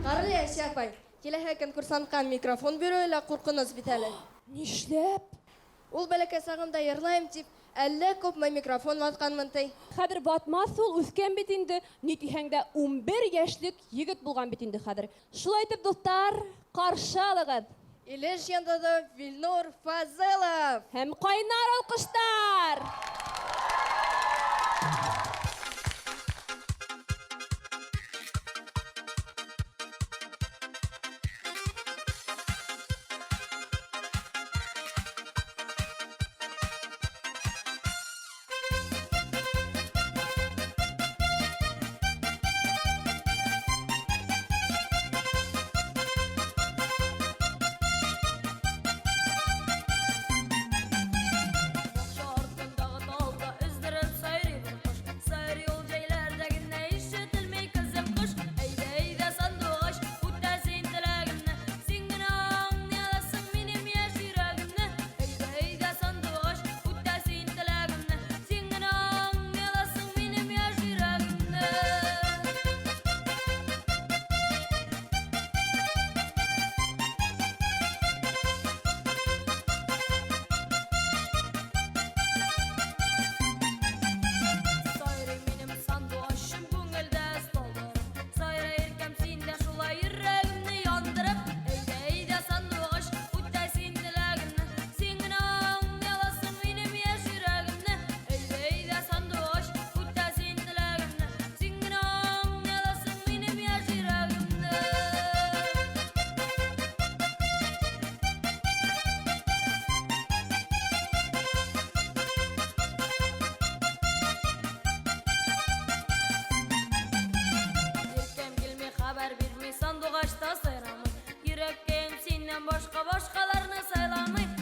Qarı Yaşapay, келеһе конкурсантка микрофон бирөйлә куркыныз бит әле. Нишләп? Ул бәләкәй сагымда йырлайм дип, әллә күпме микрофон ватканмын ти. Хәдер батмас ул үскән бит инде. Ни дисәң дә 11 яшьлек егет булган бит инде хәдер. Шулай итеп, дуслар, каршы алыгыз. Илеш янда Вильнур Фазылов. Һәм кайнар алкыштар. Sandığaçta sayramı, yüreğim senden başka başkalarını saylamay.